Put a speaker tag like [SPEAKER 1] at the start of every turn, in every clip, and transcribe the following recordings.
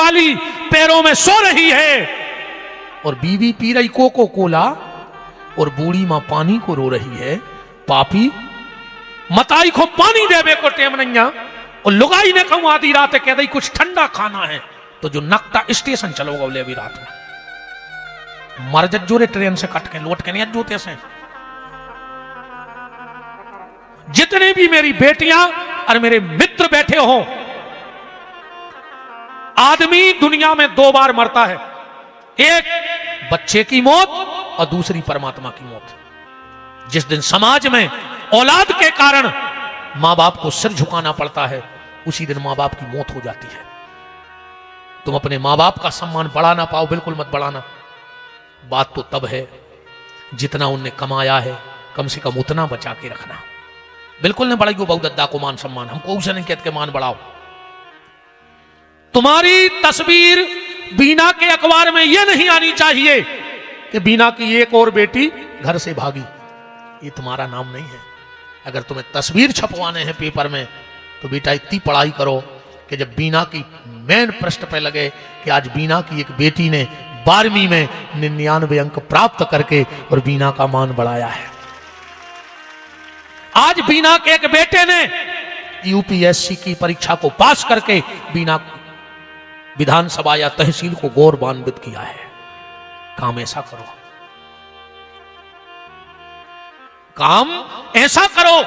[SPEAKER 1] वाली पैरों में सो रही है और बीवी पी रही कोको कोला और बूढ़ी मां पानी को रो रही है। पापी मताई को पानी देवे को टेम नहीं और लुगाई ने कहूं आधी रात कह दी कुछ ठंडा खाना है तो जो नकटा स्टेशन चलोगा बोले अभी रात में मर जोरे ट्रेन से कट के लौट के नहीं जोते से। जितने भी मेरी बेटियां और मेरे मित्र बैठे हो, आदमी दुनिया में दो बार मरता है, एक बच्चे की मौत और दूसरी परमात्मा की मौत। जिस दिन समाज में औलाद के कारण मां बाप को सिर झुकाना पड़ता है उसी दिन मां बाप की मौत हो जाती है। तुम अपने मां बाप का सम्मान बढ़ा ना पाओ, बिल्कुल मत बढ़ाना। बात तो तब है जितना उनने कमाया है कम से कम उतना बचा के रखना। बिल्कुल नहीं बढ़ाइयो बहु दद्दा को मान सम्मान, हमको उसे नहीं कहते मान बढ़ाओ। तुम्हारी तस्वीर बीना के अखबार में यह नहीं आनी चाहिए कि बीना की एक और बेटी घर से भागी, ये तुम्हारा नाम नहीं है। अगर तुम्हें तस्वीर छपवाने हैं पेपर में तो बेटा इतनी पढ़ाई करो कि जब बीना की मेन पृष्ठ पे लगे कि आज बीना की एक बेटी ने 12वीं में 99 अंक प्राप्त करके और बीना का मान बढ़ाया है। आज बीना के एक बेटे ने यूपीएससी की परीक्षा को पास करके बीना विधानसभा या तहसील को गौरवान्वित किया है। काम ऐसा करो, काम ऐसा करो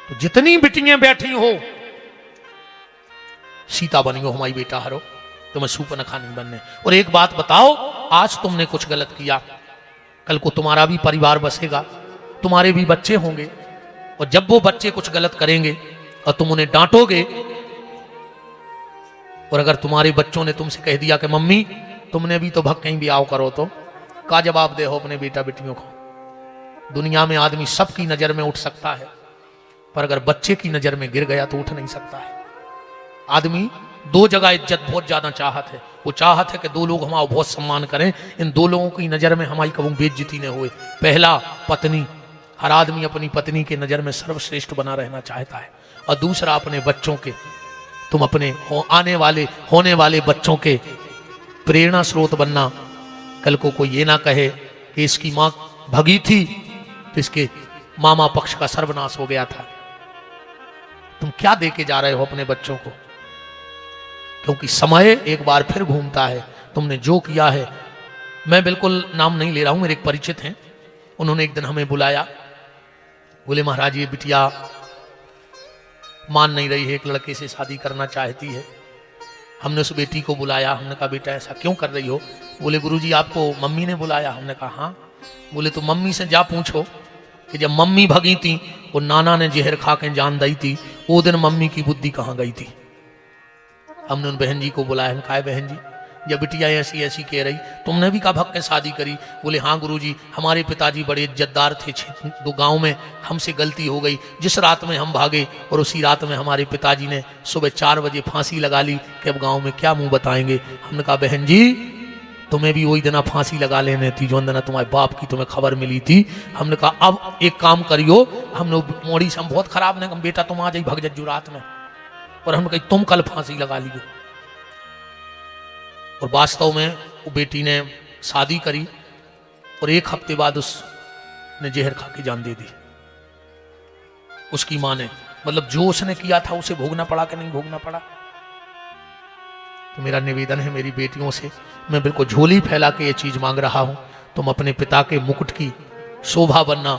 [SPEAKER 1] तो जितनी बिटियां बैठी हो सीता बनियो हमारी बेटा हरो, तुम्हें सूपनखा नहीं बनने। और एक बात बताओ, आज तुमने कुछ गलत किया, कल को तुम्हारा भी परिवार बसेगा, तुम्हारे भी बच्चे होंगे और जब वो बच्चे कुछ गलत करेंगे और तुम उन्हें डांटोगे और अगर तुम्हारे बच्चों ने तुमसे कह दिया कि मम्मी तुमने भी तो भग कहीं भी आओ करो तो का जवाब दे हो अपने बेटा बेटियों को। दुनिया में आदमी सबकी नजर में उठ सकता है पर अगर बच्चे की नजर में गिर गया तो उठ नहीं सकता है। आदमी दो जगह इज्जत बहुत ज्यादा चाहत है, वो चाहत है कि दो लोग हमारा बहुत सम्मान करें, इन दो लोगों की नजर में हमारी कभी बेइज्जती न हुए। पहला पत्नी, हर आदमी अपनी पत्नी के नजर में सर्वश्रेष्ठ बना रहना चाहता है, और दूसरा अपने बच्चों के, तुम अपने होने वाले बच्चों के प्रेरणा स्रोत बनना। कल को कोई ये ना कहे कि इसकी मां भगी थी तो इसके मामा पक्ष का सर्वनाश हो गया था। तुम क्या देके जा रहे हो अपने बच्चों को, क्योंकि समय एक बार फिर घूमता है। तुमने जो किया है, मैं बिल्कुल नाम नहीं ले रहा हूं, मेरे एक परिचित हैं, उन्होंने एक दिन हमें बुलाया, बोले महाराज ये बिटिया मान नहीं रही है, एक लड़के से शादी करना चाहती है। हमने उस बेटी को बुलाया, हमने कहा बेटा ऐसा क्यों कर रही हो? बोले गुरुजी आपको मम्मी ने बुलाया। हमने कहा हाँ। बोले तो मम्मी से जा पूछो कि जब मम्मी भगी थी और नाना ने जहर खा के जान दी थी, वो दिन मम्मी की बुद्धि कहाँ गई थी। हमने उन बहन जी को बुलाया, हम कहा बहन जी जब बिटिया ऐसी ऐसी कह रही, तुमने भी कहा भग के शादी करी? बोले हाँ गुरुजी हमारे पिताजी बड़े इज्जतदार थे, दो गांव में हमसे गलती हो गई, जिस रात में हम भागे और उसी रात में हमारे पिताजी ने सुबह 4 बजे फांसी लगा ली कि अब गांव में क्या मुंह बताएंगे। हमने कहा बहन जी तुम्हें भी वही दिन फांसी लगा लेने थी जो दिन तुम्हारे बाप की तुम्हें खबर मिली थी। हमने कहा अब एक काम करियो, हमने मोड़ी से हम बहुत खराब ने, बेटा तुम आ जाई भग जज्जू रात में, और हमने कहा तुम कल फांसी लगा लियो। और वास्तव में वो बेटी ने शादी करी और 1 हफ्ते बाद उसने जहर खा के जान दे दी। उसकी मां ने, मतलब जो उसने किया था उसे भोगना पड़ा कि नहीं भोगना पड़ा। तो मेरा निवेदन है मेरी बेटियों से, मैं बिल्कुल झोली फैला के ये चीज मांग रहा हूं, तुम अपने पिता के मुकुट की शोभा बनना,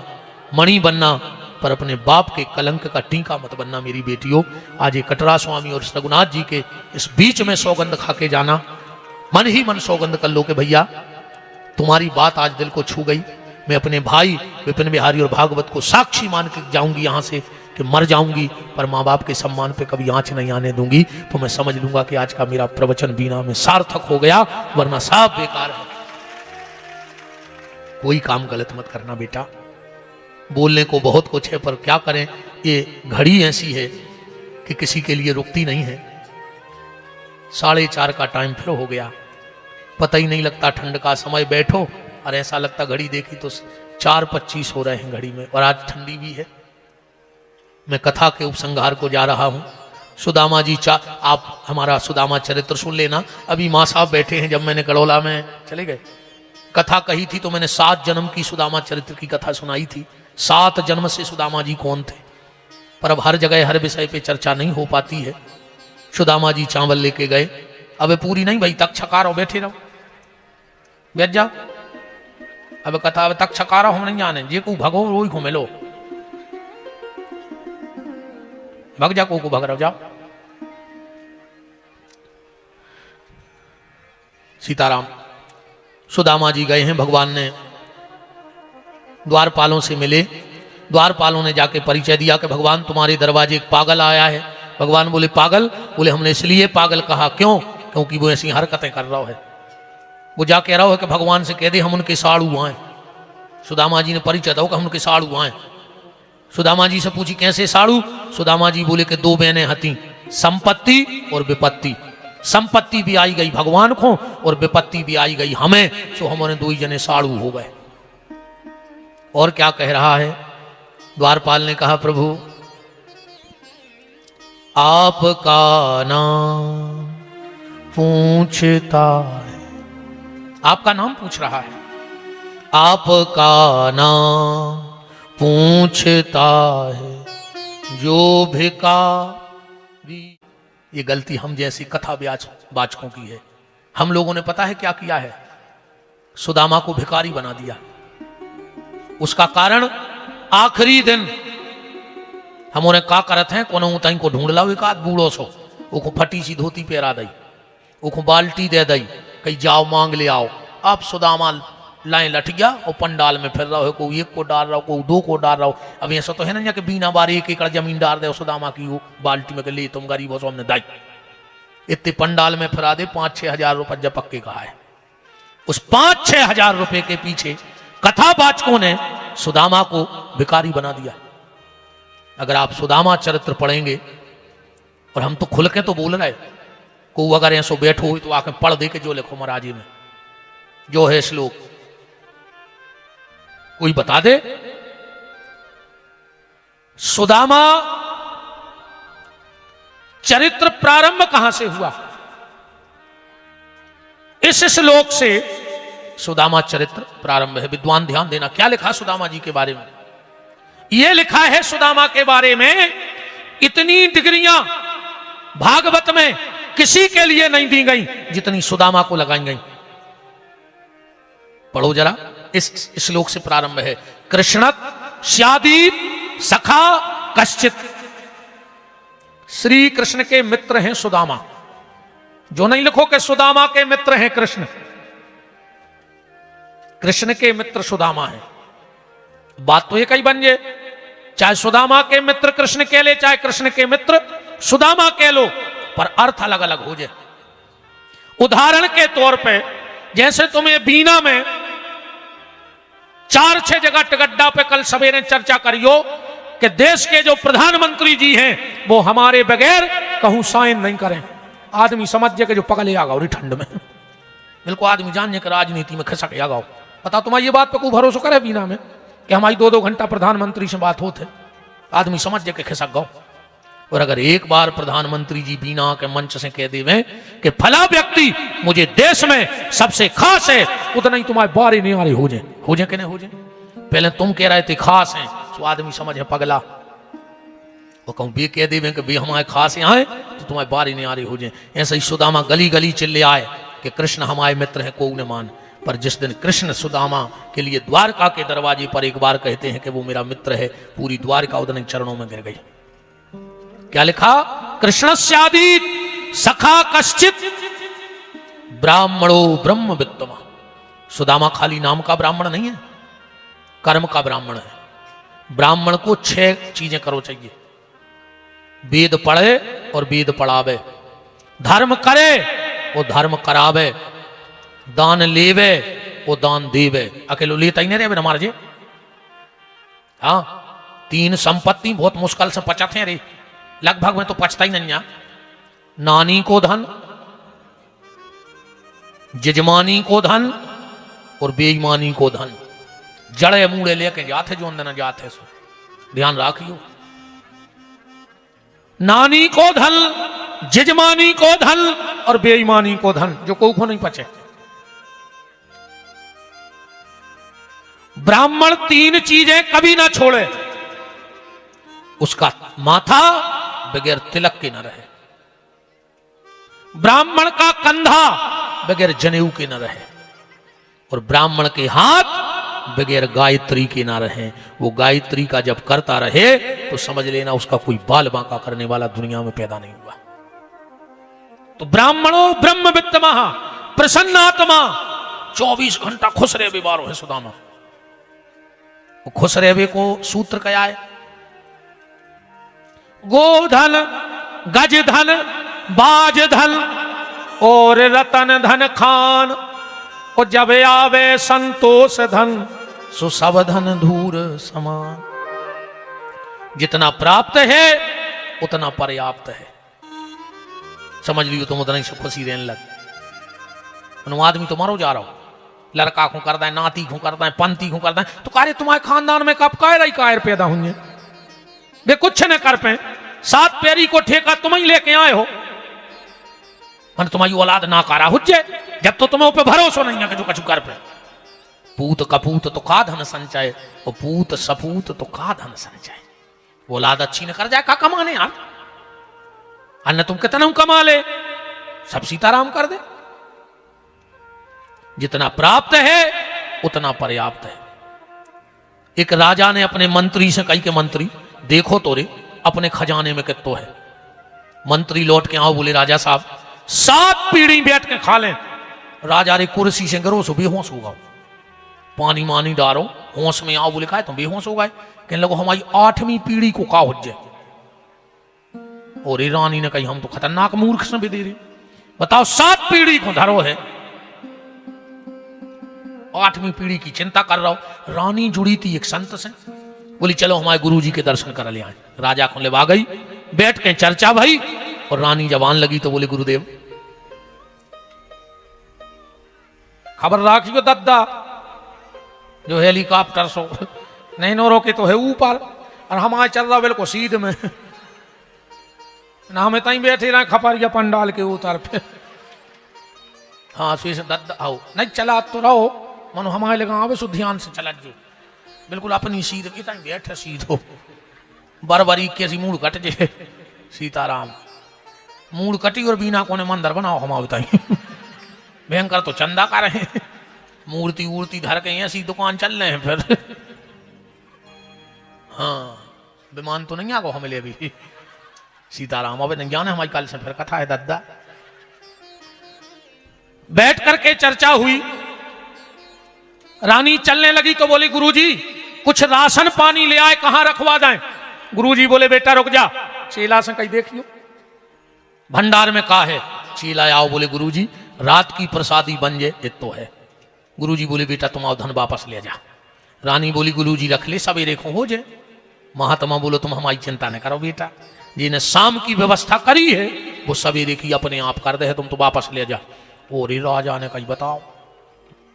[SPEAKER 1] मणि बनना, पर अपने बाप के कलंक का टीका मत बनना मेरी बेटियों। आज ये कटरा स्वामी और रघुनाथ जी के इस बीच में सौगंध खा के जाना, मन ही मन सौगंध कर लो कि भैया तुम्हारी बात आज दिल को छू गई। मैं अपने भाई विपिन बिहारी और भागवत को साक्षी मान के जाऊंगी यहां से कि मर जाऊंगी, पर माँ बाप के सम्मान पे कभी आंच नहीं आने दूंगी। तो मैं समझ लूंगा कि आज का मेरा प्रवचन बीना में सार्थक हो गया, वरना सब बेकार है। कोई काम गलत मत करना बेटा। बोलने को बहुत कुछ है पर क्या करें, ये घड़ी ऐसी है कि किसी के लिए रुकती नहीं है। 4:30 का टाइम फिर हो गया, पता ही नहीं लगता ठंड का समय, बैठो और ऐसा लगता घड़ी देखी तो 4:25 हो रहे हैं घड़ी में, और आज ठंडी भी है। मैं कथा के उपसंहार को जा रहा हूं। सुदामा जी आप हमारा सुदामा चरित्र सुन लेना। अभी माँ साहब बैठे हैं, जब मैंने कड़ौला में चले गए कथा कही थी तो मैंने 7 जन्म की सुदामा चरित्र की कथा सुनाई थी। 7 जन्म से सुदामा जी कौन थे, पर अब हर जगह हर विषय पे चर्चा नहीं हो पाती है। सुदामा जी चावल लेके गए, अब पूरी नहीं भाई, तक छकारो, बैठे रहो, बैठ जाओ। अब कथा तक छकारो हम नहीं जाने, जे को भगो रोई को मिलो, भग जा को भग रहो, जाओ। सीताराम। सुदामा जी गए हैं, भगवान ने द्वारपालों से मिले। द्वारपालों ने जाके परिचय दिया कि भगवान तुम्हारे दरवाजे एक पागल आया है। भगवान बोले पागल? बोले हमने इसलिए पागल कहा, क्यों? क्योंकि वो ऐसी हरकतें कर रहा है। वो जा कह रहा है कि भगवान से कह दे हम उनके साड़ू आए। सुदामा जी ने परिचय दो कि हम उनके साड़ू आए। सुदामा जी से पूछी कैसे साड़ू? सुदामा जी बोले कि 2 बहनें हती, संपत्ति और विपत्ति। संपत्ति भी आई गई भगवान को और विपत्ति भी आई गई हमें, सो हमारे 2 ही जने साड़ू हो गए। और क्या कह रहा है? द्वारपाल ने कहा प्रभु आपका नाम पूछता है। आपका नाम पूछ रहा है, आपका नाम पूछता है जो भिखारी। ये गलती हम जैसी कथा वाचकों की है। हम लोगों ने पता है क्या किया है? सुदामा को भिखारी बना दिया। उसका कारण आखिरी दिन हमने का करत हैं, कोनो उताई को ढूंढ लाओ, एक आध बूढ़ो सो उको फटी सी धोती पहरा दई, उको बाल्टी दे दई, कहीं जाओ मांग ले आओ। आप सुदामा लाइन लट गया और पंडाल में फिर रहा हो, कोई 1 को डाल रहा हो, कोई 2 को डाल रहा हो। अब ऐसा तो है ना कि बिना बार 1 एकड़ जमीन डाल दे सुदामा की वो बाल्टी में के ले तुम गरीब हो, सो हमने दाई। इतने पंडाल में फिरा दे 5-6 हजार रुपये जब पक्के कहा है। उस 5-6 हजार रुपए के पीछे कथावाचकों ने सुदामा को भिखारी बना दिया। अगर आप सुदामा चरित्र पढ़ेंगे, और हम तो खुल के तो बोल रहे, को अगर ऐसो बैठो हुई तो आके पढ़ दे के जो लिखो महाराजी में जो है श्लोक, कोई बता दे। सुदामा चरित्र प्रारंभ कहां से हुआ? इस श्लोक से सुदामा चरित्र प्रारंभ है। विद्वान ध्यान देना, क्या लिखा सुदामा जी के बारे में? यह लिखा है सुदामा के बारे में, इतनी डिग्रियां भागवत में किसी के लिए नहीं दी गई जितनी सुदामा को लगाई गई। पढ़ो जरा, इस श्लोक से प्रारंभ है। कृष्णत स्यादीत सखा कश्चित। श्री कृष्ण के मित्र हैं सुदामा। जो नहीं लिखो कि सुदामा के मित्र हैं कृष्ण, कृष्ण के मित्र सुदामा है। बात तो एक ही बन जाए, चाहे सुदामा के मित्र कृष्ण कह ले, चाहे कृष्ण के मित्र सुदामा कह लो, पर अर्थ अलग अलग हो जाए। उदाहरण के तौर पे जैसे तुम्हें बीना में 4-6 जगह टिकट्टा पे कल सवेरे चर्चा करियो कि देश के जो प्रधानमंत्री जी हैं वो हमारे बगैर कहूं साइन नहीं करें। आदमी समझ जाए कि जो पगले आ गए ठंड में, बिल्कुल आदमी जान के राजनीति में खिसक आ गए। पता तुम्हारी ये बात पे कोई भरोसा करे बीना में कि हमारी 2-2 घंटा प्रधानमंत्री से बात होते, आदमी समझ जाए कि खिसक गो। और अगर एक बार प्रधानमंत्री जी बीना के मंच से कह देवे कि फला व्यक्ति मुझे देश में सबसे खास है, उतना ही तुम्हारे बारे नहीं आ रही हो जाए कि नहीं हो जाए। पहले तुम कह रहे थे खास हैं, तो आदमी समझ है पगला। वो कहूं बे कह देवे कि बे हमारे खास यहाँ है तो तुम्हारे बारे नहीं आ रही हो जाए। ऐसा ही सुदामा गली गली चिल्ले आए कि कृष्ण हमारे मित्र हैं, को न मान। पर जिस दिन कृष्ण सुदामा के लिए द्वारका के दरवाजे पर एक बार कहते हैं कि वो मेरा मित्र है, पूरी द्वारका उदन चरणों में गिर गई। क्या लिखा? कृष्णस्यादीत सखा कश्चित ब्राह्मणो ब्रह्म वित्तमा। सुदामा खाली नाम का ब्राह्मण नहीं है, कर्म का ब्राह्मण है। ब्राह्मण को 6 चीजें करो चाहिए। वेद पढ़े और वेद पढ़ावे, धर्म करे और धर्म करावे, दान लेवे वो दान देवे। अकेलो लेता ही नहीं रहे हमारे जी। हाँ, 3 संपत्ति बहुत मुश्किल से पचते हैं रे, लगभग में तो पचता ही नहीं। नानी को धन, जजमानी को धन और बेईमानी को धन, जड़े मूड़े लेके जाते जो अंदर जाते। सो ध्यान रखियो। नानी को धन, जजमानी को धन और बेईमानी को धन, जो को नहीं पचे। ब्राह्मण 3 चीजें कभी ना छोड़े। उसका माथा बगैर तिलक के न रहे, ब्राह्मण का कंधा बगैर जनेऊ के न रहे, और ब्राह्मण के हाथ बगैर गायत्री के ना रहे। वो गायत्री का जब करता रहे तो समझ लेना उसका कोई बाल बांका करने वाला दुनिया में पैदा नहीं हुआ। तो ब्राह्मणों ब्रह्मवित्त महा प्रसन्नात्मा, 24 घंटा खुश रहे बीमारो है सुदामा। वो खुश रहे को सूत्र क्या है? गोधन, गज धन, बाज धन और रतन धन खान, और जब आवे संतोष धन सो सब धन धूर समान। जितना प्राप्त है उतना पर्याप्त है। समझ लियो तुम उतना ही सब खुशी रहने लग। आदमी तुम्हारो जा रहा हो, लड़का को करता है, नाती को करता है, पंती को करता है, तो कार्य तुम्हारे खानदान में कब कायर ही कायर पैदा होंगे? वे कुछ न कर पे, 7 पैरी को ठेका तुम ही लेके आए हो, मन तुम्हारी औलाद ना कारा हो जाए जब तो तुम्हें ऊपर भरोसा नहीं है कि जो कछु कर पे। पूत कपूत तो का धन संचय, और पूत सपूत तो का धन संचय। वो औलाद अच्छी न कर जाए का कमाने यार, अन्न तुम कितना कमा ले, सब सीताराम कर दे। जितना प्राप्त है उतना पर्याप्त है। एक राजा ने अपने मंत्री से कही के मंत्री देखो तो रे अपने खजाने में कितो है। मंत्री लौट के आओ, बोले राजा साहब 7 पीढ़ी बैठ के खा लें। राजा रे कुर्सी से गिरो सो बेहोश हो गए, पानी मानी डारो होश में आओ, बोले खाए तुम बेहोश हो गए। कहने लगो हमारी 8वीं पीढ़ी को का हो जाए। और रानी ने कही हम तो खतरनाक मूर्ख से भी दे रहे, बताओ 7 पीढ़ी को धरो है, 8वीं पीढ़ी की चिंता कर रहा हो। रानी जुड़ी थी एक संत से, बोली चलो हमारे गुरुजी के दर्शन कर ले आए। राजा को ले आ गई, बैठ के चर्चा भाई, और रानी जवान लगी तो बोले गुरुदेव खबर राखियो दद्दा, जो हेलीकॉप्टर सो नहीं नो रोके तो है ऊपर, और हमारे चल रहा बिल्कुल सीध में ना, हमें तई बैठे रहे खपरिया पंडाल के उतर पे। हाँ से दद्दा आओ नहीं चला तो रहो, मनो हमारे लगा आवे सो ध्यान से चला जो, बिल्कुल अपनी सीध की तई बैठे सीधो, बरबरी कैसी मूड कट जे। सीताराम मूड कटी और बीना कोने मंदिर बनाओ हमारे ताई। भयंकर तो चंदा का रहे, मूर्ति वूर्ति धर के ऐसी दुकान चल रहे हैं फिर। हाँ विमान तो नहीं आगो हमें ले अभी। सीताराम अब नहीं जाने हमारी कल से फिर कथा है दद्दा। बैठ करके चर्चा हुई, रानी चलने लगी तो बोली गुरुजी कुछ राशन पानी ले आए, कहां रखवा जाए? गुरुजी बोले बेटा रुक जा, चेला से कहीं देखियो भंडार में का है। चेला आओ, बोले गुरुजी रात की प्रसादी बन जे तो है। गुरुजी बोले बेटा तुम आओ धन वापस ले जा। रानी बोली गुरुजी रख ले सवेरे को हो जाए। महात्मा बोलो तुम हमारी चिंता न करो बेटा, जिन्हें शाम की व्यवस्था करी है वो सवेरे की अपने आप कर दे है, तुम तो वापस ले जा। और राजा ने कही बताओ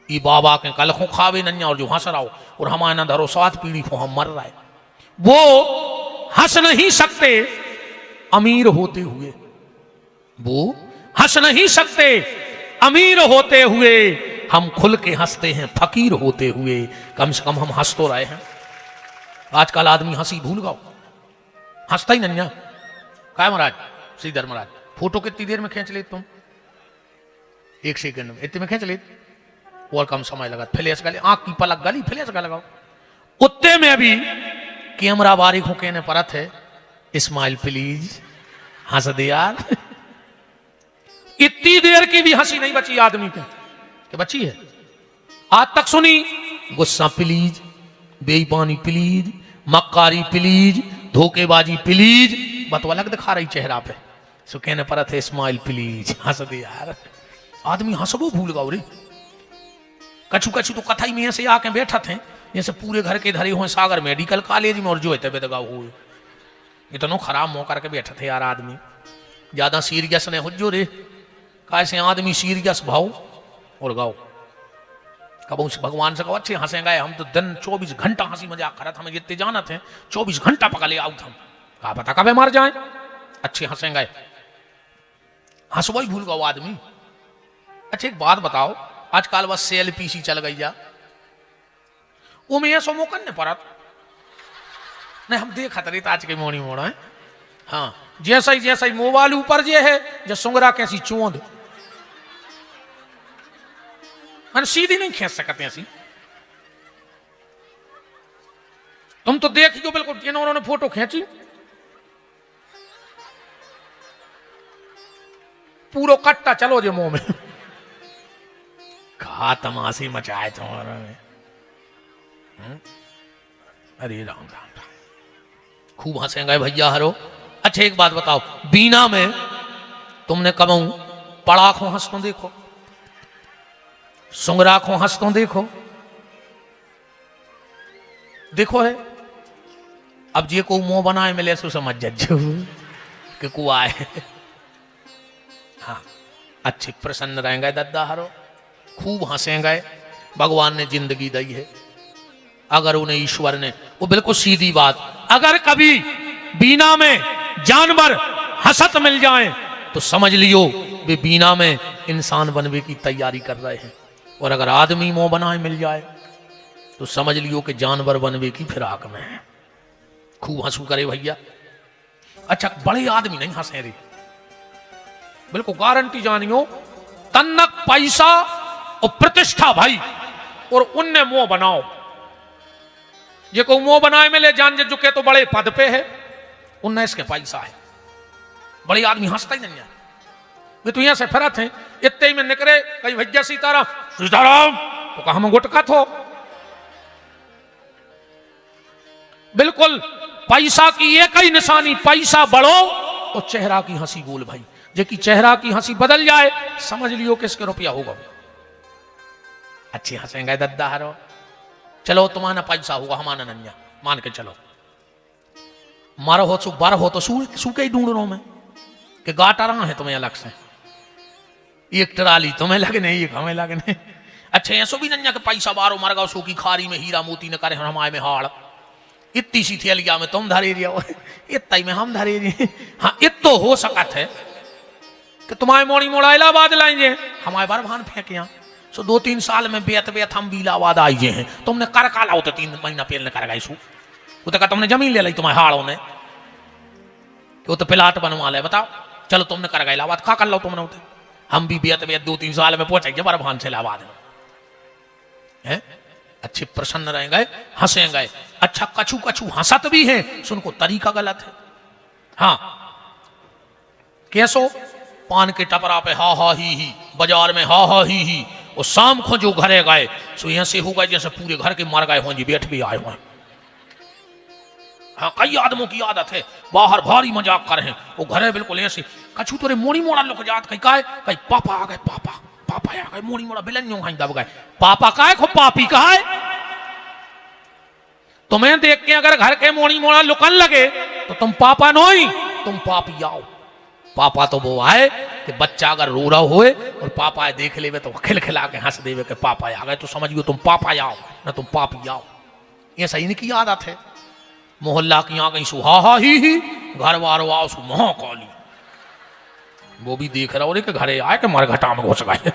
[SPEAKER 1] ये बाबा के कल को खावे नन्या और जो हंस रहा हो, और हमारे ना धरो 7 पीढ़ी को हम मर रहा है। वो हंस नहीं सकते अमीर होते हुए, वो हंस नहीं सकते अमीर होते हुए, हम खुल के हंसते हैं फकीर होते हुए। कम से कम हम हंस तो रहे हैं। आजकल आदमी हंसी भूल गया, हंसता ही नहीं। काय महाराज श्रीधर महाराज फोटो कितनी देर में खींच ले तुम? 1 सेकंड में इतने में खींच ले, और कम समय लगा। फ्लैश गली आंख की पलक गली फ्लैश का लगाओ। कुत्ते में अभी कैमरा बारीक हो कहने परत है स्माइल प्लीज, हंस दे यार। इतनी देर की भी हंसी नहीं बची आदमी के, कि बची है? आज तक सुनी गुस्सा प्लीज, बेईमानी प्लीज, मक्कारी प्लीज, धोखेबाजी प्लीज, बतो अलग दिखा रही चेहरा पे। सो कहने परत है स्माइल प्लीज, हंस दे यार। आदमी हंसबो भूल गया रे। कछु कछु तो कथाई में ऐसे आके बैठा थे जैसे पूरे घर के धरे हुए सागर मेडिकल कॉलेज में, और जो है तबियत गाँव हुए इतना खराब मुंह करके बैठे थे यार। आदमी ज्यादा सीरियस ने हो जो रे, कैसे आदमी सीरियस भाव और गाओ। कब उस भगवान से कहो अच्छे हंसे गए, हम तो दिन 24 घंटा हंसी मजाक करा था, हमें जितने जाना थे 24 घंटा पका ले आउट हम, कहा पता कब मार जाए। अच्छे हंसेंगे, हंसवा ही भूल गया वो आदमी। अच्छा एक बात बताओ, आजकल बस सेल्फी चल गई जा, वो में ये सोमो करने पड़ा नहीं, हम देखा तरी आज के मोड़ी मोड़ा है। हाँ जैसा ही मोबाइल ऊपर जे है जो सुंगरा कैसी चोंद मैंने सीधी नहीं खींच सकते ऐसी। तुम तो देखियो बिल्कुल उन्होंने फोटो खींची पूरो कट्टा चलो जे मुंह में खा तमाशी मचाए तुम्हारा में। अरे राम राम राम, खूब हंसेंगे भैया हरो। अच्छा एक बात बताओ, बीना में तुमने कबहू पड़ा खो हंस तो देखो, सुंगरा खो हंस तो देखो, देखो है। अब जे को मुंह बनाए मिले सो समझ जज्जो कि कुआ है। हाँ अच्छे प्रसन्न रहेंगे दद्दा हरो, खूब हंसेंगे। भगवान ने जिंदगी दी है, अगर उन्हें ईश्वर ने, वो बिल्कुल सीधी बात, अगर कभी बीना में जानवर हंसत मिल जाए तो समझ लियो वे बीना में इंसान बनने की तैयारी कर रहे हैं, और अगर आदमी मुंह बनाए मिल जाए तो समझ लियो कि जानवर बनने की फिराक में है। खूब हंसू करे भैया। अच्छा बड़े आदमी नहीं हंसे रे, बिल्कुल गारंटी जानियो, तन्नक पैसा और प्रतिष्ठा भाई, और उनने मुंह बनाओ, ये को मुंह बनाए मिले जान जे चुके तो बड़े पद पे है, उनने इसके पैसा है। बड़े आदमी हंसता ही नहीं है। वे तो यहां से फिरत हैं, इतने ही में निकले कहीं भैया सीताराम सीताराम तो कहा हम गुटका थो। बिल्कुल पैसा की एक ही निशानी, पैसा बढ़ो तो चेहरा की हंसी बोल भाई, जे की चेहरा की हंसी बदल जाए समझ लियो किसके रुपया होगा। अच्छी हंसेंगे दद्दा हरो, चलो तुम्हारा पैसा होगा हमारा नन्या, मान के चलो। मारो हो सु बार हो तो सूखे ही ढूंढ रहा हूं मैं कि गाटा रहा है तुम्हें अलग से, एक ट्राली तुम्हें लगने एक हमें लगने। अच्छा ऐसो भी नन्या के पैसा बारो मर गो सो की खारी में हीरा मोती न करे हमारे में हाड़, इतनी सी थैलिया में तुम धरे रही, इतना ही में हम धरे रही। हाँ इतो हो सकत है कि तुम्हारे मोड़ी मोड़ा इलाहाबाद लाएंगे, हमारे बार भान फेंके यहाँ सो 2-3 साल में बेत हम भी इलाहाबाद आइए हैं। तुमने कर का लाओ तो 3 महीना पेल ने कर गई सू, वो तो कहा तुमने जमीन ले ली तुम्हारे हाड़ों ने, वो तो प्लाट बनवा ले। बताओ चलो तुमने कर गए इलाहाबाद, खा कर लो तुमने उठे, हम भी बेत 2-3 साल में पहुंचेंगे बार भान से इलाहाबाद में है। अच्छे प्रसन्न रहेंगे, हंसेंगे। अच्छा कछु कछु हंसत भी है, सुनको तरीका गलत है। हाँ कैसो, पान के टपरा पे हा हा ही, बाजार में हा हा ही, और शाम को जो घरे गए सो यहां से हो गए जैसे पूरे घर के मर गए हों जी, बैठ भी आए हुए। हाँ कई आदमों की आदत है बाहर भारी मजाक कर रहे हैं, वो घरे बिल्कुल ऐसे कछु तोरे मोड़ी मोड़ा लोग जात कहीं का है, कहीं पापा आ गए, पापा पापा आ गए, मोड़ी मोड़ा बिलन खाई दब गए, पापा का है खो पापी का है। तुम्हें देख के अगर घर के मोड़ी मोड़ा लुकन लगे तो तुम पापा नहीं, तुम पापी आओ। पापा तो वो आए कि बच्चा अगर रो रहा होए और पापा आए देख ले तो खिलखिला के हंस देवे कि पापा आ गए, तो समझियो तुम पापा आओ ना तुम पापी आओ। ये सही नहीं की आदत है। मोहल्ला की आ गई सुहा ही, घर वालों आओ सु मोह कौली, वो भी देख रहा हो कि घरे आए कि मरघटा में घुस गए।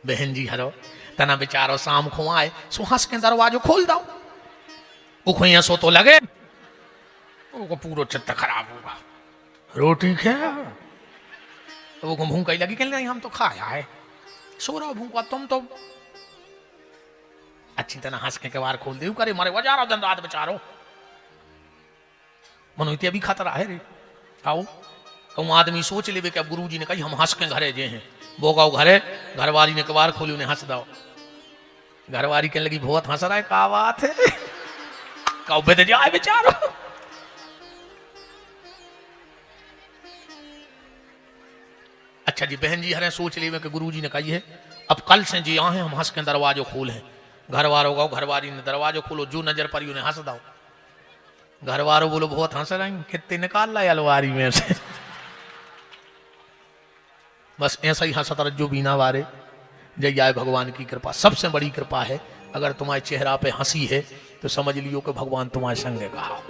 [SPEAKER 1] बहन जी हरो तना बेचारो शाम को आए सो हंस के दरवाजो खोल दो, वो सो तो लगे वो पूरा चित्त खराब होगा, रोटी क्या वो भूखा ही लगी कि नहीं हम तो खाया है, सो रहा भूखा, तुम तो अच्छी तरह हंस के बार खोल दे करे मारे वजा रहा दिन रात बेचारो, मनो इतने अभी खतरा है रे। आओ तुम आदमी सोच ले कि गुरु जी ने कही हम हंस के घरे जे हैं, बोगाओ घरे, घरवाली ने कबार खोली उन्हें हंस दो, घरवाली कहने लगी बहुत हंस रहा है, क्या बात है, कौ बेद जाए बेचारो। अच्छा जी बहन जी हरे सोच ले कि गुरु जी ने कही है अब कल से जी आए हम हंस के दरवाजो खोले, घर वालों का घरवाली ने दरवाजो खोलो, जो नजर पड़ी उन्हें हंस दो। घर वालों बोलो बहुत हंस रहे हैं, कितने निकाल ला अलवारी में से। बस ऐसा ही हंसता रज्जो बीना वारे, जय आए भगवान की कृपा। सबसे बड़ी कृपा है अगर तुम्हारे चेहरा पे हंसी है तो समझ लियो कि भगवान तुम्हारे संग कहा।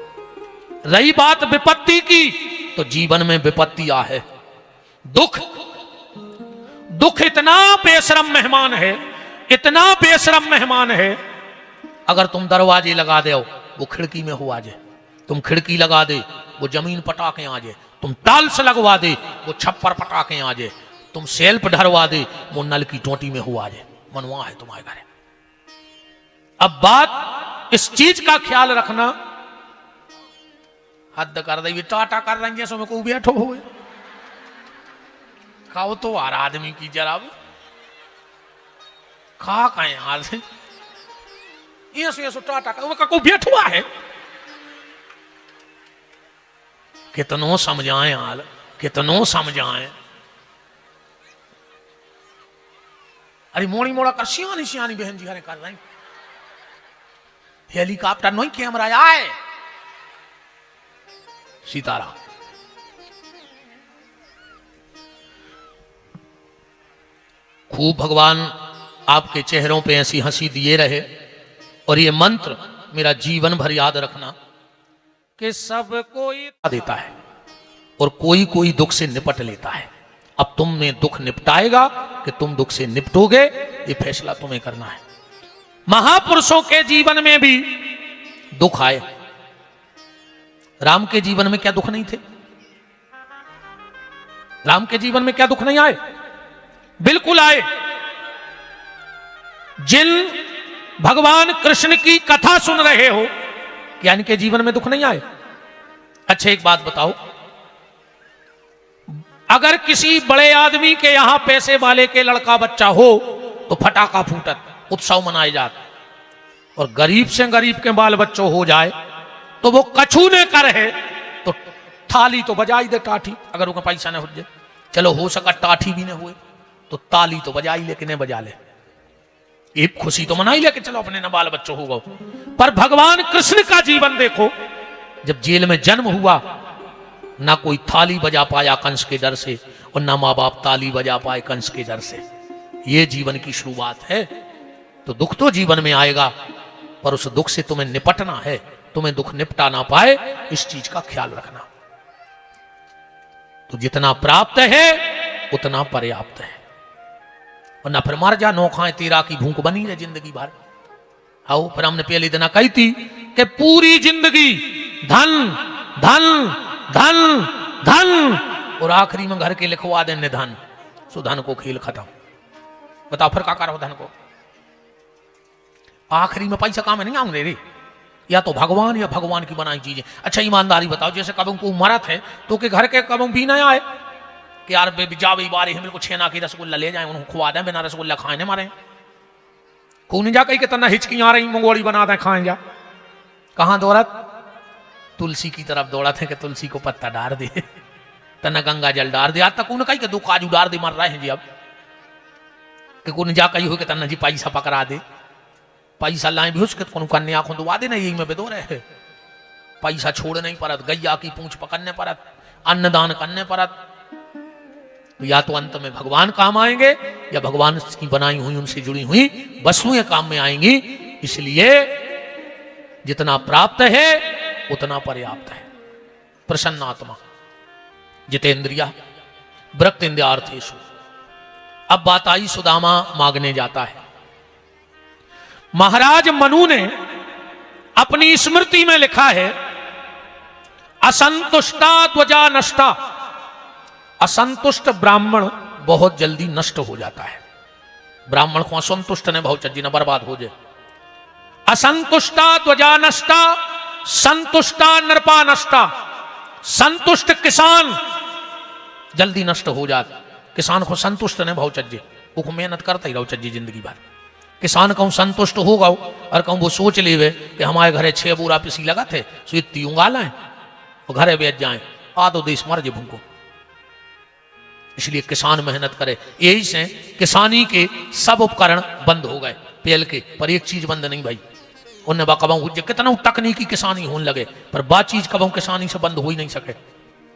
[SPEAKER 1] रही बात विपत्ति की, तो जीवन में विपत्तियां है। दुख, दुख इतना बेशरम मेहमान है, इतना बेशरम मेहमान है, अगर तुम दरवाजे लगा दो वो खिड़की में हो आ जाए, तुम खिड़की लगा दे वो जमीन पटाके आ जाए, तुम टाल्स लगवा दे वो छप्पर पटाके आ जाए, तुम सेल्फ ढरवा दे वो नल की टोटी में हो आ जाए, मनवा है तुम्हारे घर। अब बात इस चीज का ख्याल रखना, हद कर दे टाटा कर रहे जैसे में को बैठो हो खाओ तो हर आदमी की जरा खा कहे हाल से ये टाटा का को बैठुआ है। कितनों समझाएं हाल, कितनों समझाएं। अरे मोड़ी मोड़ा कर सियानी सियानी बहन जी हरे कर रहे हेलीकॉप्टर नहीं कैमरा आए सीताराम। खूब भगवान आपके चेहरों पे ऐसी हंसी दिए रहे, और ये मंत्र मेरा जीवन भर याद रखना कि सब कोई देता है और कोई कोई दुख से निपट लेता है। अब तुमने दुख निपटाएगा कि तुम दुख से निपटोगे, ये फैसला तुम्हें करना है। महापुरुषों के जीवन में भी दुख आए। राम के जीवन में क्या दुख नहीं थे? राम के जीवन में क्या दुख नहीं आए? बिल्कुल आए। जिन भगवान कृष्ण की कथा सुन रहे हो, क्या इनके जीवन में दुख नहीं आए? अच्छा एक बात बताओ, अगर किसी बड़े आदमी के यहां पैसे वाले के लड़का बच्चा हो तो फटाका फूटत, उत्सव मनाए जात, और गरीब से गरीब के बाल बच्चों हो जाए तो वो कछू ने कर है तो थाली तो बजाई दे टाठी, अगर उनका पैसा न हो जाए। चलो हो सका टाठी भी न हुए तो ताली तो बजाई ले कि नहीं बजा ले, एक खुशी तो मनाई ले कि चलो अपने न बाल बच्चों हो गए। पर भगवान कृष्ण का जीवन देखो, जब जेल में जन्म हुआ ना कोई थाली बजा पाया कंस के डर से, और ना माँ बाप ताली बजा पाए कंस के डर से। ये जीवन की शुरुआत है। तो दुख तो जीवन में आएगा, पर उस दुख से तुम्हें निपटना है। तुम्हें दुख निपटा ना पाए इस चीज का ख्याल रखना। तो जितना प्राप्त है उतना पर्याप्त है, और ना फिर मर जा, नौ खाए तेरा की भूख बनी रहे जिंदगी भर। आओ फिर हमने पहले दिन कही थी कि पूरी जिंदगी धन धन धन धन, और आखिरी में घर के लिखवा देने धन, सो धन को खेल खत्म। बताओ फिर क्या करो धन को? आखिरी में पैसा काम नहीं आऊंगे रे, या तो भगवान या भगवान की बनाई चीजें। अच्छा ईमानदारी बताओ, जैसे कब को मरत है तो के घर के कब भी ना आए कि यार जावे बारी हम छेना की रसगुल्ला ले जाए, उनको खुआ दें, बिना रसगुल्ला खाने मारे खून जा कहीं के तना हिचकी आ रही मंगोड़ी बना दें खाए जा। कहां दौड़त? तुलसी की तरफ दौड़त है कि तुलसी को पत्ता डाल दे, तना गंगा जल डाल दे। आज तक उन्हें कही के दो काजू डाल दे, मर रहे हैं जी अब कि कौन जा कही हो कि तना जी पैसा पकड़ा दे, पैसा लाए भी उसके कौन कन्या आंखों दुआ देना, यही में बेदो रहे पैसा छोड़ नहीं परत, गैया की पूंछ पकड़ने परत, अन्नदान करने परत। तो या तो अंत में भगवान काम आएंगे या भगवान की बनाई हुई उनसे जुड़ी हुई वस्तुएं काम में आएंगी। इसलिए जितना प्राप्त है उतना पर्याप्त है। प्रसन्न आत्मा जितेंद्रिया वृक्त इंद्रियार्थेषु। अब बात आई सुदामा मांगने जाता है। महाराज मनु ने अपनी स्मृति में लिखा है, असंतुष्टा त्वचा नष्टा। असंतुष्ट ब्राह्मण बहुत जल्दी नष्ट हो जाता है। ब्राह्मण को असंतुष्ट ने बहुचज्जी न बर्बाद हो जाए। असंतुष्टा त्वचा नष्टा, संतुष्टा नृपा नष्टा। संतुष्ट किसान जल्दी नष्ट हो जाता। किसान को संतुष्ट ने बहुचज्जे, वो मेहनत करता ही रहो चज्जी जिंदगी भर। किसान कहूं संतुष्ट हो गो और कहूं वो सोच ले कि हमारे घरे 6 बूरा पिसी लगा थे, सो इतनी उंगा लाए और घरे बेच जाए, आधो देश मर जे भूखो। इसलिए किसान मेहनत करे। यही से किसानी के सब उपकरण बंद हो गए पेल के, पर एक चीज बंद नहीं भाई। उन्हें कबाऊ कितना तकनीकी किसानी होने लगे, पर बा चीज कबाऊ किसानी से बंद हो ही नहीं सके।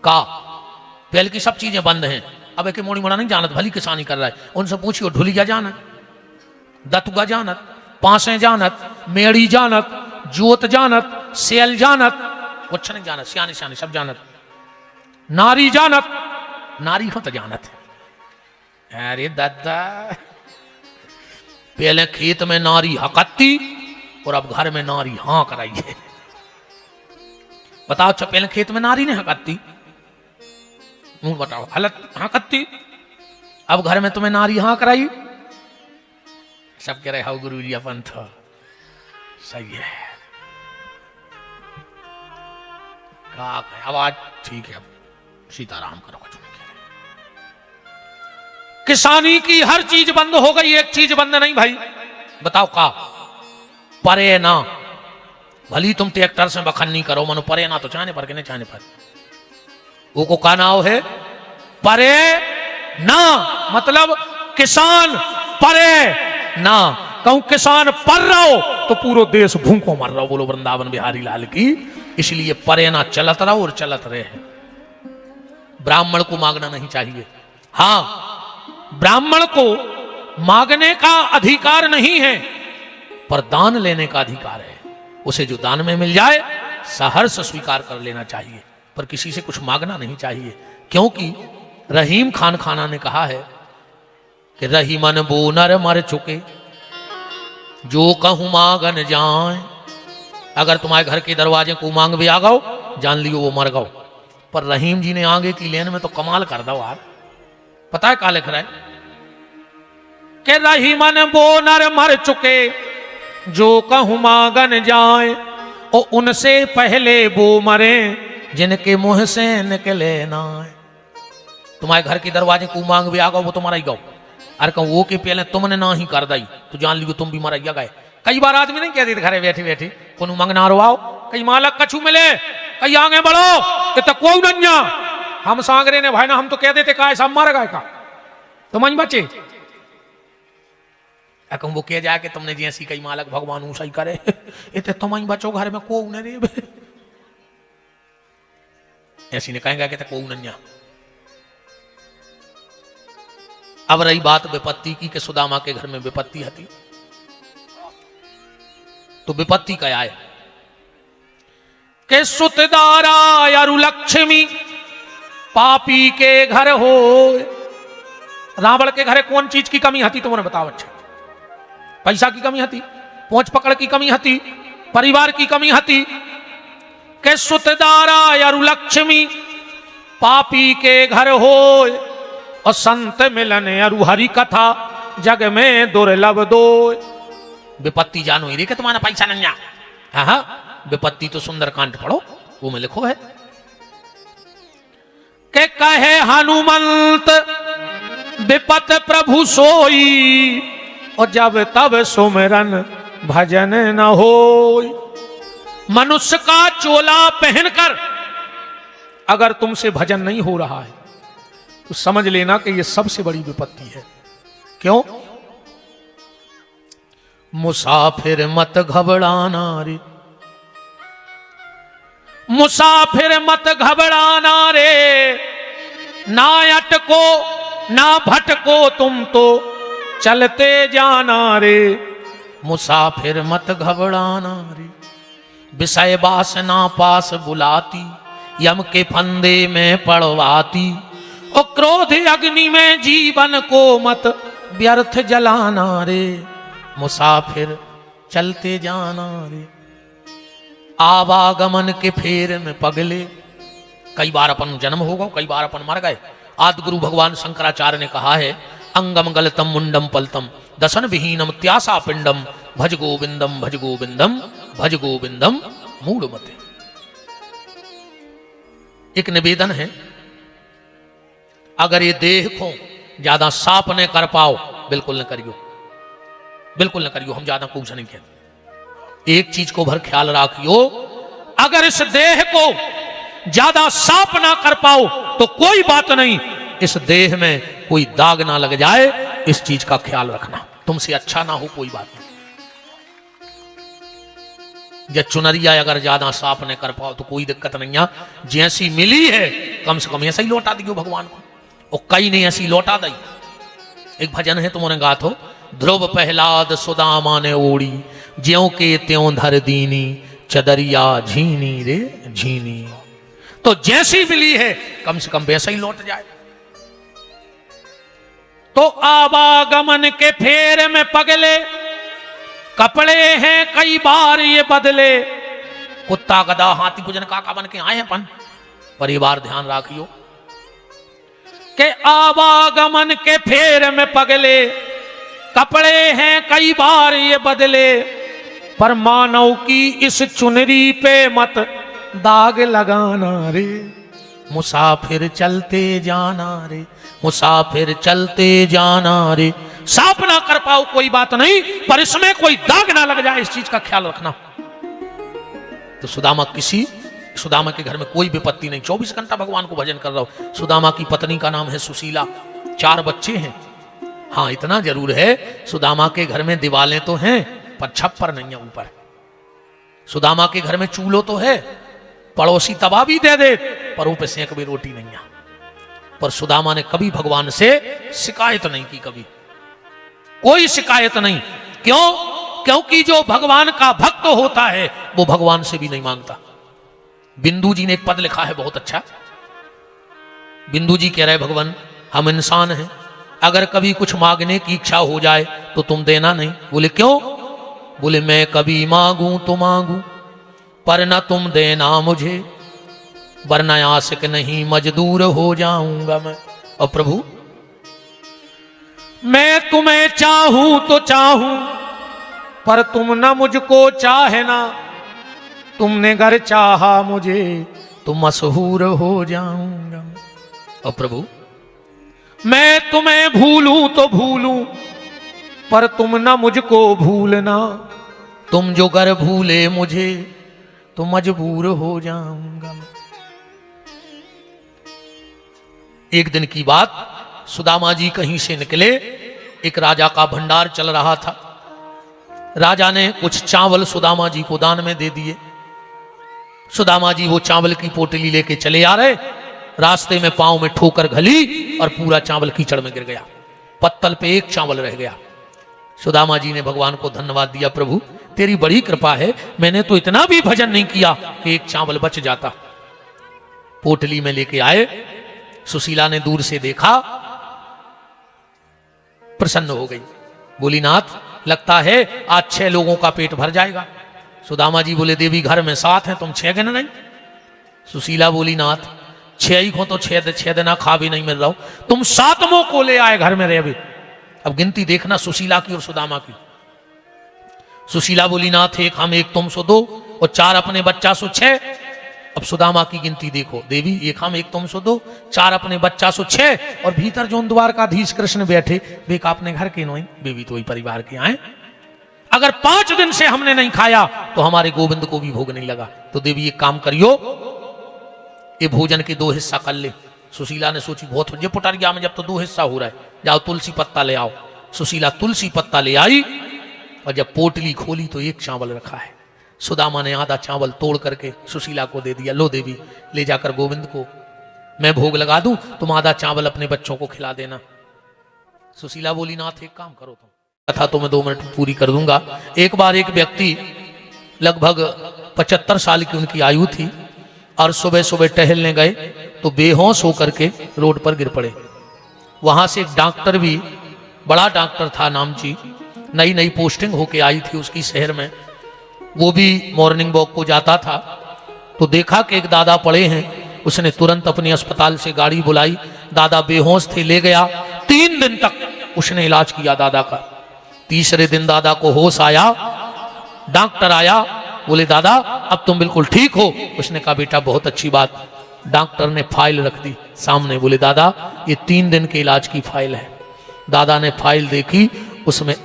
[SPEAKER 1] का पेल की सब चीजें बंद हैं। अब एक मोड़ी मोड़ा नहीं जानत, भली किसानी कर रहा है, उनसे पूछियो ढुलिया जानत, दतुगा जानत, पासे जानत, मेड़ी जानत, जोत जानत, सेल जानत, कुछ नहीं जानत, सियाने सियाने सब जानत। नारी जानत, नारी हो तो जानत है। अरे दादा, पहले खेत में नारी हकत्ती और अब घर में नारी हाँ कराई है। बताओ, अच्छा पहले खेत में नारी ने हकत्ती, मुंह बताओ, हालत हकत्ती, अब घर में तुम्हें नारी हाँ कराई। सब कह रहे हाउ गुरु जी अपन था सही है। आवाज ठीक है, सीताराम करो। कुछ किसानी की हर चीज बंद हो गई, एक चीज बंद नहीं भाई। बताओ का? परे ना। भली तुम ट्रैक्टर से बखन्नी करो, मनो परे ना तो चाहने पर के नहीं चाहने पर। वो को का नाव है परे ना, मतलब किसान परे ना। कहूं किसान पर रहो तो पूरो देश भूखों मर रहो। बोलो वृंदावन बिहारी लाल की। इसलिए परे ना चलत रहो और चलत रहे। ब्राह्मण को मांगना नहीं चाहिए। हां, ब्राह्मण को मांगने का अधिकार नहीं है, पर दान लेने का अधिकार है। उसे जो दान में मिल जाए सहर्ष स्वीकार कर लेना चाहिए, पर किसी से कुछ मांगना नहीं चाहिए। क्योंकि रहीम खान खाना ने कहा है कि रहीमन बो नर मर चुके, जो कहूं मांगन जाए। अगर तुम्हारे घर के दरवाजे को मांग भी आ गओ, जान लियो वो मर गओ। पर रहीम जी ने आगे की लेन में तो कमाल कर दो यार। पता है क्या लिख रहा है कि रहीमन बो नर मर चुके, जो कहूं मांगन जाए, और उनसे पहले वो मरे जिनके मुंह से निकले ना। तुम्हारे घर के दरवाजे को मांग भी आ गओ, वो तो मरा ही गओ। अरे कहूं वो के पहले तुमने ना ही कर दई तो जान लियो तुम भी मरा गए। कई बार आदमी नहीं कह देते घरे बैठे बैठे को मंगना रो आओ, कई मालक कछु मिले, कई आगे बढ़ो, ये तो कोई नहीं। हम सांगरे ने भाई ना, हम तो कह देते का ऐसा मर गए का तो मन बचे। कहूं वो कह जाए कि तुमने जैसी कई मालक भगवान ऊंचाई करे, इतने तुम ही बचो घर में को न रे। ऐसी ने कहेंगे कि को नहीं। अब रही बात विपत्ति की कि सुदामा के घर में विपत्ति आती, तो विपत्ति क्या है कि सुतदारा यारु लक्ष्मी पापी के घर हो। रावण के घरे कौन चीज की कमी हती तुमने बताओ? अच्छा, पैसा की कमी हती, पहुंच पकड़ की कमी हती, परिवार की कमी हती। के सुतदारा यारु लक्ष्मी पापी के घर हो, और संत मिलन अरु हरि कथा जग में दुर्लभ दो। विपत्ति जानो ही रे कि तुम्हारा पैसा नहीं। हाँ, विपत्ति तो सुंदरकांड पढ़ो, वो में लिखो है के कहे हनुमंत विपत प्रभु सोई, और जब तब सुमिरन भजन न होई। मनुष्य का चोला पहनकर अगर तुमसे भजन नहीं हो रहा है तो समझ लेना कि यह सबसे बड़ी विपत्ति है। क्यों? मुसाफिर मत घबराना रे, मुसाफिर मत घबराना रे, ना अटको ना भटको तुम तो चलते जाना रे। मुसाफिर मत घबराना रे, विषय वासना पास बुलाती, यम के फंदे में पड़वाती। और क्रोध अग्नि में जीवन को मत व्यर्थ जलाना रे। मुसाफिर चलते जाना रे, आवागमन के फेर में पगले। कई बार अपन जन्म होगा, कई बार अपन मर गए। आदि गुरु भगवान शंकराचार्य ने कहा है, अंगम गलतम मुंडम पलतम दसन विहीनम त्यासा पिंडम, भज गोविंदम भज गोविंदम भज गोविंदम मूढ़मते। एक निवेदन है, अगर ये देह को ज्यादा साफ न कर पाओ, बिल्कुल न करियो, बिल्कुल न करियो। हम ज्यादा कुछ नहीं कहते। एक चीज को भर ख्याल रखियो, अगर इस देह को ज्यादा साफ ना कर पाओ तो कोई बात नहीं, इस देह में कोई दाग ना लग जाए, इस चीज का ख्याल रखना। तुमसे अच्छा ना हो कोई बात नहीं। या चुनरिया अगर ज्यादा साफ न कर पाओ तो कोई दिक्कत नहीं है। जैसी मिली है कम से कम ऐसा ही लौटा दियो भगवान को, और कई नहीं ऐसी लौटा दी। एक भजन है तुमने गात हो, ध्रुव प्रहलाद सुदामा ने ओढ़ी, ज्यों के त्यों धर दीनी, चदरिया झीनी रे झीनी। तो जैसी मिली है कम से कम वैसा ही लौट जाए। तो आवागमन के फेर में पगले, कपड़े हैं कई बार ये बदले। कुत्ता गधा हाथी भुजन काका बन के आए अपन, पर ये बार ध्यान रखियो कि आवागमन के फेर में पगले, कपड़े हैं कई बार ये बदले। पर मानव की इस चुनरी पे मत दाग लगाना रे, मुसाफिर चलते जाना रे, मुसाफिर चलते जाना रे। साफ ना कर पाओ कोई बात नहीं, पर इसमें कोई दाग ना लग जाए, इस चीज का ख्याल रखना। तो सुदामा के घर में कोई विपत्ति नहीं, 24 घंटा भगवान को भजन कर रहा हो। सुदामा की पत्नी का नाम है सुशीला, 4 बच्चे हैं। हाँ, इतना जरूर है सुदामा के घर में दीवालें तो हैं पर छप्पर नहीं है ऊपर। सुदामा के घर में चूल्हो तो है, पड़ोसी तवा भी दे दे पर ऊपर सेंक भी रोटी नहीं है। पर सुदामा ने कभी भगवान से शिकायत नहीं की, कभी कोई शिकायत नहीं। क्यों? क्योंकि जो भगवान का भक्त होता है वो भगवान से भी नहीं मांगता। बिंदु जी ने एक पद लिखा है बहुत अच्छा। बिंदु जी कह रहे भगवान हम इंसान हैं, अगर कभी कुछ मांगने की इच्छा हो जाए तो तुम देना नहीं। बोले क्यों? बोले मैं कभी मांगू तो मांगू पर न तुम देना मुझे, वरना आशिक नहीं मजदूर हो जाऊंगा मैं। और प्रभु मैं तुम्हें चाहूं तो चाहूं पर तुम न मुझको चाहे ना, तुमने घर चाहा मुझे तो मशहूर हो जाऊंगा। और प्रभु मैं तुम्हें भूलूं तो भूलूं पर तुम न मुझको भूलना, तुम जो घर भूले मुझे तो मजबूर हो जाऊंगा। एक दिन की बात, सुदामा जी कहीं से निकले, एक राजा का भंडार चल रहा था। राजा ने कुछ चावल सुदामा जी को दान में दे दिए। सुदामा जी वो चावल की पोटली लेके चले आ रहे, रास्ते में पांव में ठोकर घली और पूरा चावल कीचड़ में गिर गया। पत्तल पे एक चावल रह गया। सुदामा जी ने भगवान को धन्यवाद दिया, प्रभु तेरी बड़ी कृपा है, मैंने तो इतना भी भजन नहीं किया कि एक चावल बच जाता। पोटली में लेके आए, सुशीला ने दूर से देखा, प्रसन्न हो गई। बोली नाथ लगता है आज 6 लोगों का पेट भर जाएगा। सुदामा जी बोले देवी घर में 7 हैं, तुम 6 गिन नहीं। सुशीला बोली नाथ 6 ही को तो 6 देना खा भी नहीं मिल रहा हो, तुम 7वां को ले आए घर में रहे। अभी अब गिनती देखना सुशीला की और सुदामा की। सुशीला बोली नाथ एक हम एक तुम सो 2 और 4 अपने बच्चा सो 6। अब सुदामा की गिनती देखो, देवी एक हम एक तुम सो 2, 4 अपने बच्चा सो 6 और भीतर जो द्वारकाधीश कृष्ण बैठे वे अपने घर के नोई, वे भी तो वही परिवार के आए। अगर 5 दिन से हमने नहीं खाया तो हमारे गोविंद को भी भोग नहीं लगा। तो देवी एक काम करियो, ये भोजन के 2 हिस्सा कर ले। सुशीला ने सोची बहुत हो, पुटरिया में जब तो 2 हिस्सा हो रहा है, जाओ तुलसी पत्ता ले आओ। सुशीला तुलसी पत्ता ले आई और जब पोटली खोली तो एक चावल रखा है। सुदामा ने आधा चावल तोड़ करके सुशीला को दे दिया, लो देवी ले जाकर गोविंद को मैं भोग लगा दूं, तुम आधा चावल अपने बच्चों को खिला देना। सुशीला बोली नाथ एक काम करो, तुम कथा तो मैं 2 मिनट पूरी कर दूंगा। एक बार एक व्यक्ति लगभग 75 साल की उनकी आयु थी और सुबह सुबह टहलने गए तो बेहोश होकर के रोड पर गिर पड़े। वहां से एक डॉक्टर भी, बड़ा डॉक्टर था नामची, नई नई पोस्टिंग होके आई थी उसकी शहर में, वो भी मॉर्निंग वॉक को जाता था। तो देखा कि एक दादा पड़े हैं, उसने तुरंत अपने अस्पताल से गाड़ी बुलाई, दादा बेहोश थे, ले गया। 3 दिन तक उसने इलाज किया दादा का। तीसरे दिन दादा को होश आया, डॉक्टर आया, बोले दादा अब तुम बिल्कुल ठीक हो। उसने कहा बेटा बहुत अच्छी बात। डॉक्टर ने फाइल रख दी सामने, बोले दादा ये 3 दिन के इलाज की फाइल है। दादा ने फाइल देखी, उसमें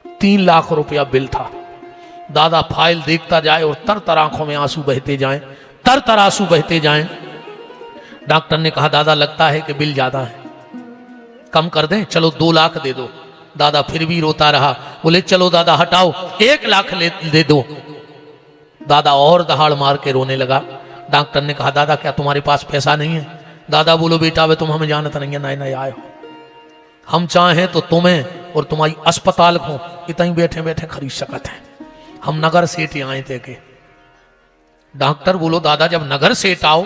[SPEAKER 1] 3 लाख रुपया बिल था। दादा फाइल देखता जाए और तर आंखों में आंसू बहते जाएं, तर आंसू बहते जाएं। डॉक्टर ने कहा दादा लगता है कि बिल ज्यादा है, कम कर दें, चलो 2 लाख दे दो। दादा फिर भी रोता रहा, बोले चलो दादा हटाओ 1 लाख दे दो। दादा और दहाड़ मार के रोने लगा। डॉक्टर ने कहा दादा क्या तुम्हारे पास पैसा नहीं है? दादा बोलो बेटा वे तुम हमें जानता नहीं है, नए नए आए हो, हम चाहें तो तुम्हें और तुम्हारी अस्पताल को इतनी बैठे बैठे खरीद सकते हैं। हम नगर सेठ आए थे के। डॉक्टर बोलो दादा जब नगर सेठ आओ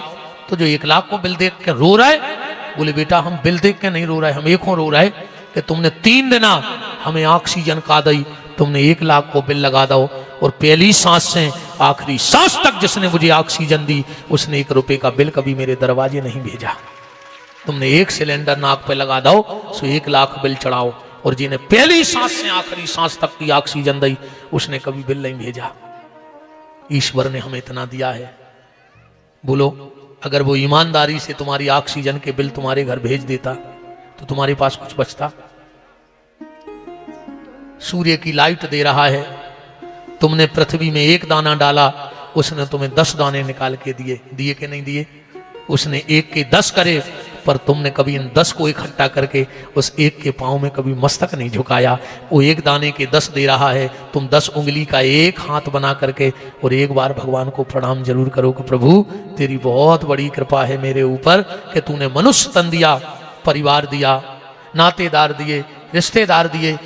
[SPEAKER 1] तो जो 1 लाख को बिल देख के रो रहा है? बोले बेटा हम बिल देख के नहीं रो रहे, हम एक रो रहा है कि तुमने 3 दिन हमें ऑक्सीजन का दई, तुमने 1 लाख को बिल लगा दो और पहली सांस से आखिरी सांस तक जिसने मुझे ऑक्सीजन दी उसने 1 रुपए का बिल कभी मेरे दरवाजे नहीं भेजा। तुमने 1 सिलेंडर नाक पे लगा दो सो 1 लाख बिल चढ़ाओ, और जिन्हें पहली सांस से आखिरी सांस तक की ऑक्सीजन दी उसने कभी बिल नहीं भेजा। ईश्वर ने हमें इतना दिया है। बोलो अगर वो ईमानदारी से तुम्हारी ऑक्सीजन के बिल तुम्हारे घर भेज देता तो तुम्हारे पास कुछ बचता? सूर्य की लाइट दे रहा है, तुमने पृथ्वी में 1 दाना डाला, उसने तुम्हें 10 दाने निकाल के दिए, दिए कि नहीं दिए? उसने 1 के 10 करे, पर तुमने कभी इन 10 को इकट्ठा करके उस 1 के पांव में कभी मस्तक नहीं झुकाया। वो 1 दाने के 10 दे रहा है, तुम 10 उंगली का 1 हाथ बना करके और एक बार भगवान को प्रणाम जरूर करो कि प्रभु तेरी बहुत बड़ी कृपा है मेरे ऊपर कि तूने मनुष्य तन दिया, परिवार दिया, नातेदार दिए, रिश्तेदार दिए।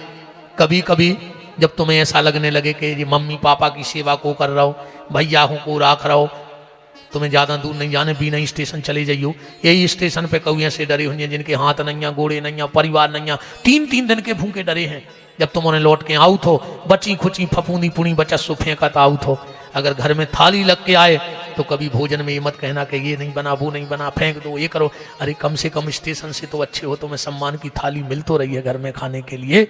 [SPEAKER 1] कभी कभी जब तुम्हें ऐसा लगने लगे कि ये मम्मी पापा की सेवा को कर रहा हो, भैया को राख रहा हो, तुम्हें ज्यादा दूर नहीं जाने, बीना स्टेशन चले जाइयो। यही स्टेशन पे कौए से डरे हुए जिनके हाथ नहीं, घोड़े नहीं, परिवार नहीं, 3-3 दिन के भूखे डरे हैं। जब तुम उन्हें लौट के आउट हो, बची खुची फफूंदी पुणी बचा सो फेंकत आउट हो। अगर घर में थाली लग के आए तो कभी भोजन में ये मत कहना कि ये नहीं बना, वो नहीं बना, फेंक दो, ये करो। अरे कम से कम स्टेशन से तो अच्छे हो, तुम्हें सम्मान की थाली मिल तो रही है घर में खाने के लिए।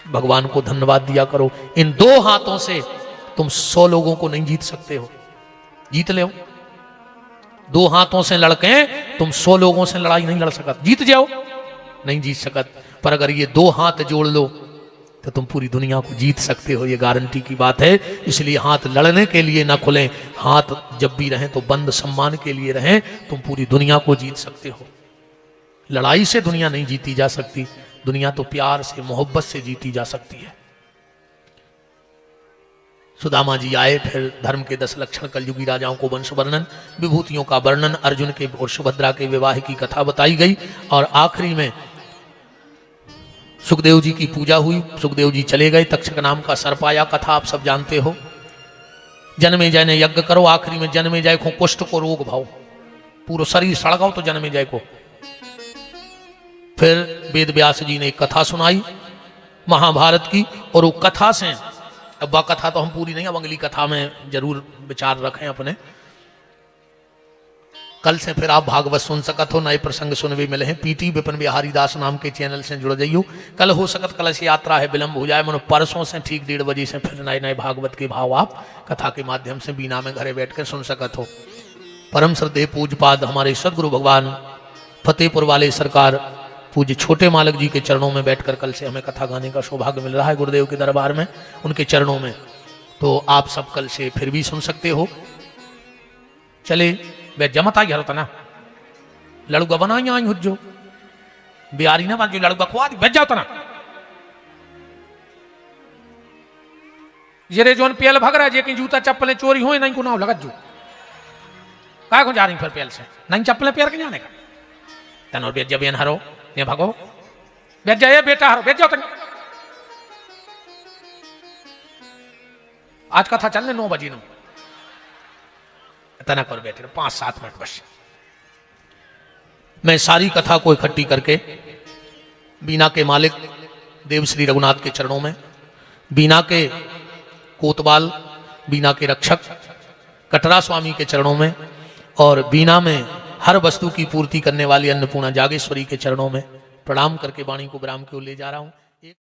[SPEAKER 1] भगवान को धन्यवाद दिया करो। इन 2 हाथों से तुम 100 लोगों को नहीं जीत सकते हो, जीत ले। 2 हाथों से लड़के तुम 100 लोगों से लड़ाई नहीं लड़ सकत, जीत जाओ नहीं जीत सकत। पर अगर ये 2 हाथ जोड़ लो तो तुम पूरी दुनिया को जीत सकते हो, ये गारंटी की बात है। इसलिए हाथ लड़ने के लिए ना खुलें, हाथ जब भी रहें तो बंद सम्मान के लिए रहें। तुम पूरी दुनिया को जीत सकते हो। लड़ाई से दुनिया नहीं जीती जा सकती, दुनिया तो प्यार से मोहब्बत से जीती जा सकती है। सुदामा जी आए, फिर धर्म के 10 लक्षण, कलयुगी राजाओं को वंश वर्णन, विभूतियों का वर्णन, अर्जुन के और सुभद्रा के विवाह की कथा बताई गई, और आखिरी में सुखदेव जी की पूजा हुई। सुखदेव जी चले गए, तक्षक नाम का सर्प आया, कथा आप सब जानते हो। जन्मेजय ने यज्ञ करो, आखिरी में जन्मेजय को कुष्ठ को रोग भाव, पूरा शरीर सड़गाओ तो जन्मेजय को। फिर वेद व्यास जी ने एक कथा सुनाई महाभारत की, और वो कथा से, अब वह कथा तो हम पूरी नहीं, अब अगली कथा में जरूर विचार रखें अपने। कल से फिर आप भागवत सुन सकत हो, नए प्रसंग सुनवे मिले हैं। पीटी विपिन बिहारी दास नाम के चैनल से जुड़ जाइयो। कल हो सकत कलश यात्रा है, विलंब हो जाए, मनो परसों से ठीक 1:30 बजे से फिर नए नए भागवत के भाव आप कथा के माध्यम से बीना में घरे बैठ कर सुन सकत हो। परम श्रद्धेय पूज्यपाद हमारे सदगुरु भगवान फतेहपुर वाले सरकार पूज्य छोटे मालक जी के चरणों में बैठकर कल से हमें कथा गाने का सौभाग्य मिल रहा है गुरुदेव के दरबार में, उनके चरणों में। तो आप सब कल से फिर भी सुन सकते हो। चले वे जमता ही हरता ना लड़ुआ बनाई आई हुज्जो बिहारी ना बाजू लड़ुआ खुआ दी भेज जाओ ना ये जोन पेल भग रहा है, जूता चप्पलें चोरी हो नहीं को नाव लगत जो काय को जा रही फिर पेल से नहीं चप्पलें पेर के जाने का तन और बेज बेन हरो ये भगो बेज जाए बेटा हरो बेज जाओ तन। आज कथा चलने 9 बजे नो तना कर बैठे 5-7 मिनट बस। मैं सारी कथा को इकट्ठी करके बीना के मालिक देव श्री रघुनाथ के चरणों में, बीना के कोतवाल, बीना के रक्षक कटरा स्वामी के चरणों में, और बीना में हर वस्तु की पूर्ति करने वाली अन्नपूर्णा जागेश्वरी के चरणों में प्रणाम करके वाणी को विराम की ओर ले जा रहा हूं।